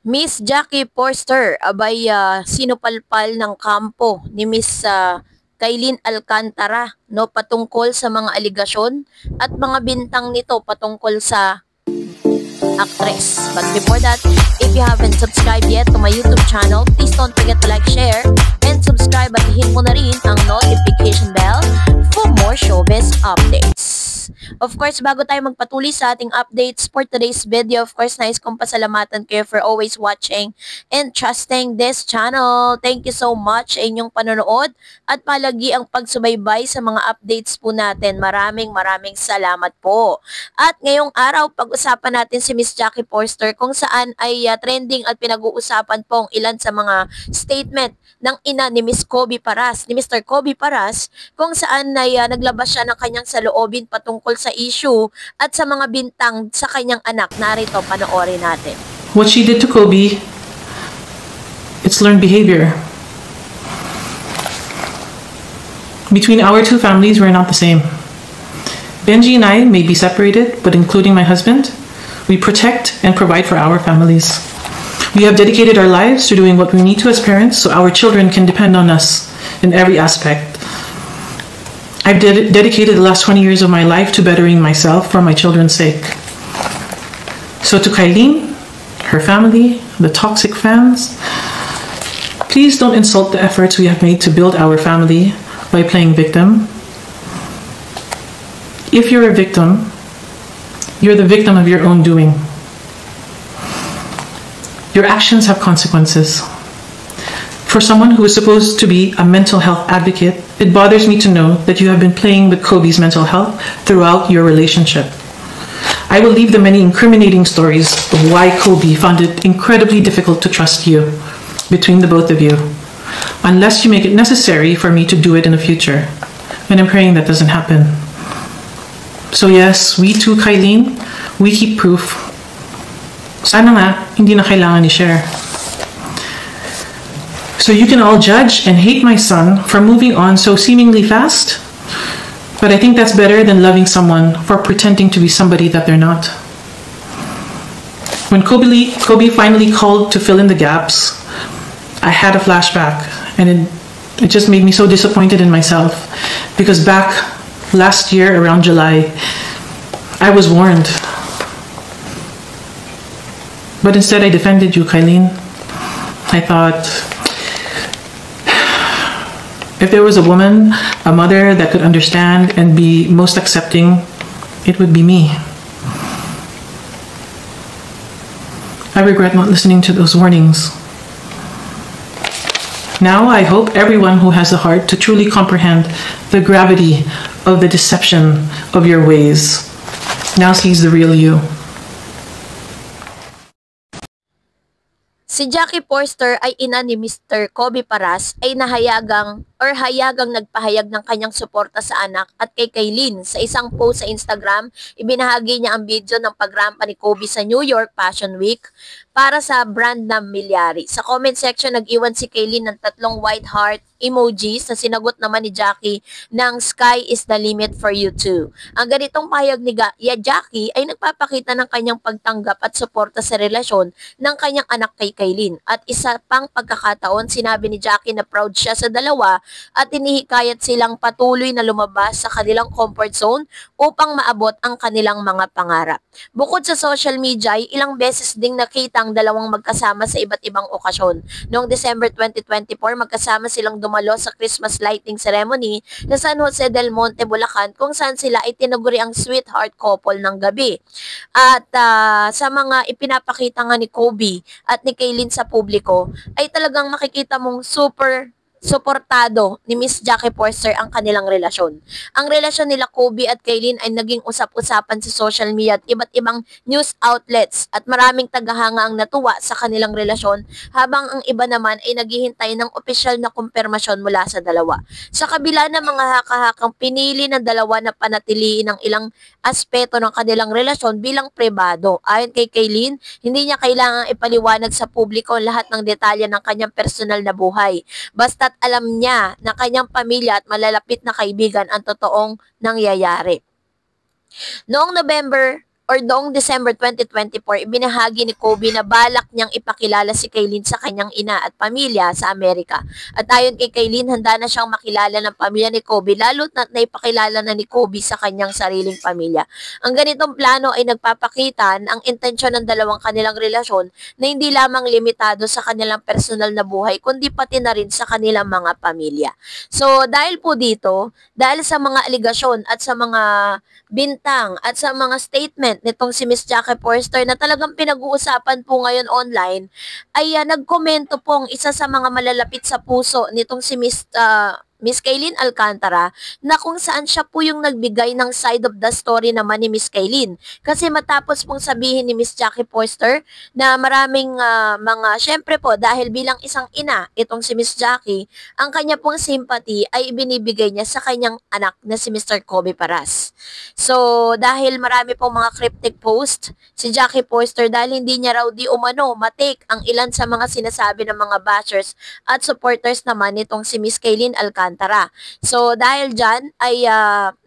Miss Jackie Forster, abay sinupalpal ng kampo ni Miss Kailin Alcantara no patungkol sa mga aligasyon at mga bintang nito patungkol sa actress. But before that, if you haven't subscribed yet to my YouTube channel, please don't forget to like, share, and subscribe at hit mo na rin ang notification bell for more showbiz updates. Of course, bago tayo magpatuloy sa ating updates for today's video, of course, nais kong pasalamatan kayo for always watching and trusting this channel. Thank you so much sa inyong panonood at palagi ang pagsubaybay sa mga updates po natin. Maraming salamat po. At ngayong araw, pag-usapan natin si Miss Jackie Forster kung saan ay trending at pinag-uusapan po ang ilan sa mga statement ng ina ni Miss Kobe Paras, ni Mr. Kobe Paras, kung saan ay naglabas siya ng kanyang saloobin patungkol sa issue at sa mga bintang sa kanyang anak. Narito, panoorin natin. What she did to Kobe, it's learned behavior. Between our two families, we're not the same. Benji and I may be separated, but including my husband, we protect and provide for our families. We have dedicated our lives to doing what we need to as parents so our children can depend on us in every aspect. I've dedicated the last 20 years of my life to bettering myself for my children's sake. So to Kailin, her family, the toxic fans, please don't insult the efforts we have made to build our family by playing victim. If you're a victim, you're the victim of your own doing. Your actions have consequences. For someone who is supposed to be a mental health advocate, it bothers me to know that you have been playing with Kobe's mental health throughout your relationship. I will leave the many incriminating stories of why Kobe found it incredibly difficult to trust you between the both of you, unless you make it necessary for me to do it in the future. And I'm praying that doesn't happen. So yes, we too, Kailin, we keep proof. Sana nga, hindi na kailangan i-share. So you can all judge and hate my son for moving on so seemingly fast, but I think that's better than loving someone for pretending to be somebody that they're not. When Kobe finally called to fill in the gaps, I had a flashback, and it just made me so disappointed in myself, because back last year around July, I was warned. But instead I defended you, Kailin. I thought, if there was a woman, a mother that could understand and be most accepting, it would be me. I regret not listening to those warnings. Now I hope everyone who has the heart to truly comprehend the gravity of the deception of your ways now sees the real you. Si Jackie Forster ay ina ni Mr. Kobe Paras ay hayagang nagpahayag ng kanyang suporta sa anak at kay Kailin. Sa isang post sa Instagram, ibinahagi niya ang video ng pagrampa ni Kobe sa New York Fashion Week para sa brand na Milyari. Sa comment section, nag-iwan si Kailin ng 3 white heart emojis na sinagot naman ni Jackie ng "Sky is the limit for you too." Ang ganitong pahayag ni Jackie ay nagpapakita ng kanyang pagtanggap at suporta sa relasyon ng kanyang anak kay Kailin. At isa pang pagkakataon, sinabi ni Jackie na proud siya sa dalawa at inihikayat silang patuloy na lumabas sa kanilang comfort zone upang maabot ang kanilang mga pangarap. Bukod sa social media, ay ilang beses ding nakita ang dalawang magkasama sa iba't ibang okasyon. Noong December 2024, magkasama silang dumalo sa Christmas lighting ceremony sa San Jose del Monte, Bulacan, kung saan sila ay tinaguri ang sweetheart couple ng gabi. At sa mga ipinapakita nga ni Kobe at ni Kailin sa publiko, ay talagang makikita mong super suportado ni Miss Jackie Forster ang kanilang relasyon. Ang relasyon nila Kobe at Kailin ay naging usap-usapan sa social media at iba't ibang news outlets at maraming tagahanga ang natuwa sa kanilang relasyon, habang ang iba naman ay naghihintay ng opisyal na kumpirmasyon mula sa dalawa. Sa kabila ng mga haka-hakang, pinili ng dalawa na panatiliin ang ilang aspeto ng kanilang relasyon bilang pribado. Ayon kay Kailin, hindi niya kailangang ipaliwanag sa publiko lahat ng detalye ng kanyang personal na buhay. Basta't alam niya na kanyang pamilya at malalapit na kaibigan ang totoong nangyayari. Noong November or noong December 2024, ibinahagi ni Kobe na balak niyang ipakilala si Kaylin sa kanyang ina at pamilya sa Amerika. At ayon kay Kaylin, handa na siyang makilala ng pamilya ni Kobe, lalo na naipakilala na ni Kobe sa kanyang sariling pamilya. Ang ganitong plano ay nagpapakita ang intensyon ng dalawang kanilang relasyon na hindi lamang limitado sa kanilang personal na buhay, kundi pati na rin sa kanilang mga pamilya. So, dahil po dito, dahil sa mga aligasyon at sa mga bintang at sa mga statement nitong si Miss Jackie Forster na talagang pinag-uusapan po ngayon online, ay nagkomento pong isa sa mga malalapit sa puso nitong si Miss Kaylin Alcantara, na kung saan siya po yung nagbigay ng side of the story naman ni Miss Kaylin. Kasi matapos pong sabihin ni Miss Jackie Forster na maraming syempre po dahil bilang isang ina, itong si Miss Jackie, ang kanya pong sympathy ay ibinibigay niya sa kanyang anak na si Mr. Kobe Paras. So, dahil marami pong mga cryptic post, si Jackie Forster dahil hindi niya raw di umano matake ang ilan sa mga sinasabi ng mga bashers at supporters naman nitong si Miss Kaylin Alcantara. So, dahil dyan, ay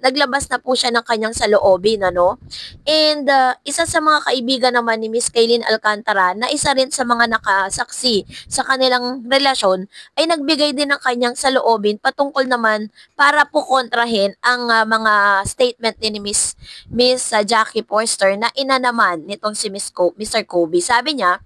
naglabas na po siya ng kanyang saloobin, ano? And isa sa mga kaibigan naman ni Miss Kaylin Alcantara, na isa rin sa mga nakasaksi sa kanilang relasyon, ay nagbigay din ng kanyang saloobin patungkol naman para po kontrahin ang mga statement ni Miss Jackie Forster na ina naman nitong si Mr. Kobe. Sabi niya,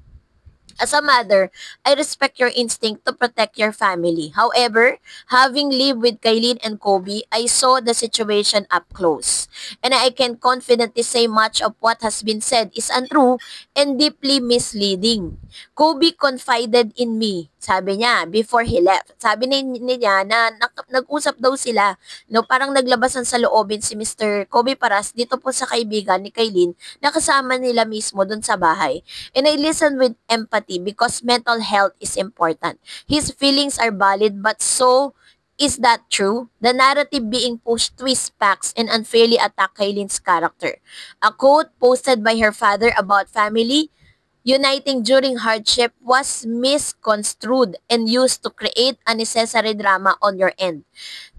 as a mother, I respect your instinct to protect your family. However, having lived with Kaylin and Kobe, I saw the situation up close. And I can confidently say much of what has been said is untrue and deeply misleading. Kobe confided in me, sabi niya, before he left. Sabi niya na nag-usap daw sila, no, parang naglabasan sa loobin si Mr. Kobe Paras dito po sa kaibigan ni Kaylin na kasama nila mismo dun sa bahay. And I listened with empathy because mental health is important. His feelings are valid, but so is that true? The narrative being pushed twists facts and unfairly attack Kaylin's character. A quote posted by her father about family uniting during hardship was misconstrued and used to create unnecessary drama on your end.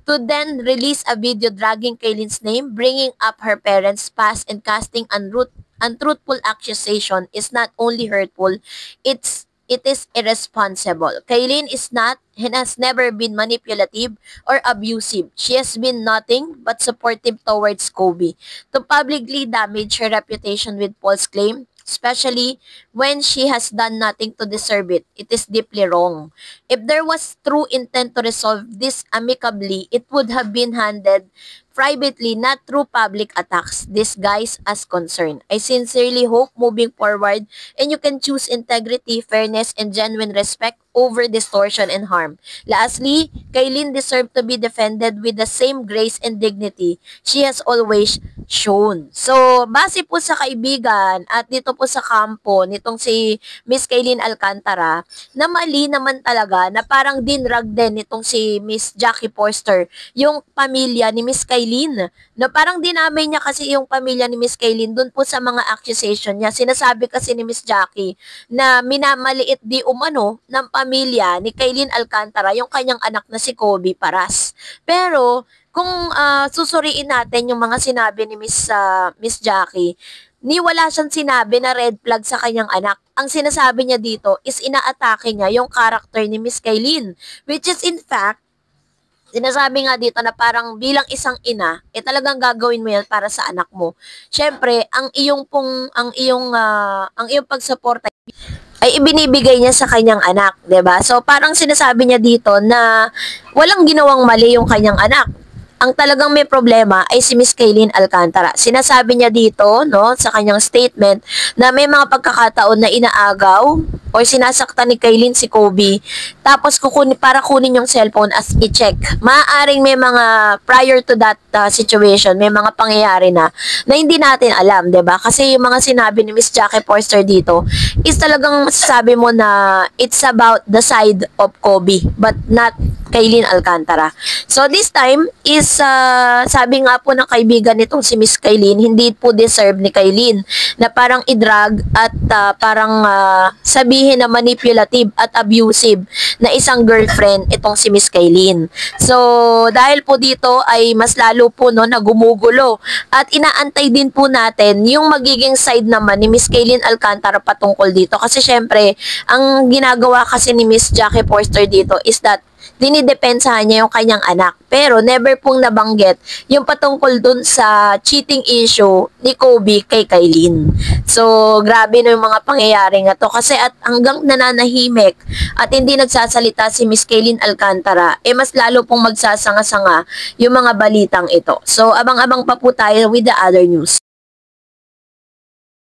To then release a video dragging Kaylin's name, bringing up her parents' past and casting untruthful accusation is not only hurtful, it is irresponsible. Kaylin is not and has never been manipulative or abusive. She has been nothing but supportive towards Kobe. To publicly damage her reputation with false claim, especially when she has done nothing to deserve it, it is deeply wrong. If there was true intent to resolve this amicably, it would have been handled privately, not through public attacks, disguised as concern. I sincerely hope moving forward and you can choose integrity, fairness, and genuine respect over distortion and harm. Lastly, Kaylin deserved to be defended with the same grace and dignity she has always shown. So, base po sa kaibigan at dito po sa kampo nitong si Miss Kaylin Alcantara, na mali naman talaga na parang dinrag din nitong si Miss Jackie Forster yung pamilya ni Miss Kaylin. Na parang dinamay niya kasi yung pamilya ni Miss Kaylin dun po sa mga accusation niya. Sinasabi kasi ni Miss Jackie na minamaliit di umano ng pamilya ni Kaylin Alcantara yung kanyang anak na si Kobe Paras. Pero kung susuriin natin yung mga sinabi ni Miss Jackie, ni wala siyang sinabi na red flag sa kanyang anak. Ang sinasabi niya dito is inaatake niya yung character ni Miss Kaylin, which is in fact, sinasabi nga dito na parang bilang isang ina, talagang gagawin mo yan para sa anak mo. Syempre, ang iyong pagsuporta ay ibinibigay niya sa kanyang anak, 'di ba? So parang sinasabi niya dito na walang ginawang mali yung kanyang anak. Ang talagang may problema ay si Miss Kaylin Alcantara. Sinasabi niya dito, no, sa kanyang statement na may mga pagkakataon na inaagaw or sinasaktan ni Kaylin si Kobe, tapos para kunin yung cellphone as i-check. Maaaring may mga prior to that situation, may mga pangyayari na hindi natin alam, 'di ba? Kasi yung mga sinabi ni Miss Jackie Forster dito is talagang masasabi mo na it's about the side of Kobe, but not Kaylin Alcantara. So this time is sabi nga po ng kaibigan nitong si Miss Kaylin, hindi po deserve ni Kaylin na parang i-drag at parang sabihin na manipulative at abusive na isang girlfriend itong si Miss Kaylin. So dahil po dito ay mas lalo po no na gumugulo at inaantay din po natin yung magiging side naman ni Miss Kaylin Alcantara patungkol dito kasi syempre ang ginagawa kasi ni Miss Jackie Forster dito is that dinidepensahan niya yung kanyang anak. Pero never pong nabanggit yung patungkol dun sa cheating issue ni Kobe kay Kaylin. So, grabe na yung mga pangyayari nga to. Kasi at hanggang nananahimik at hindi nagsasalita si Miss Kaylin Alcantara, mas lalo pong magsasanga-sanga yung mga balitang ito. So, abang-abang pa po tayo with the other news.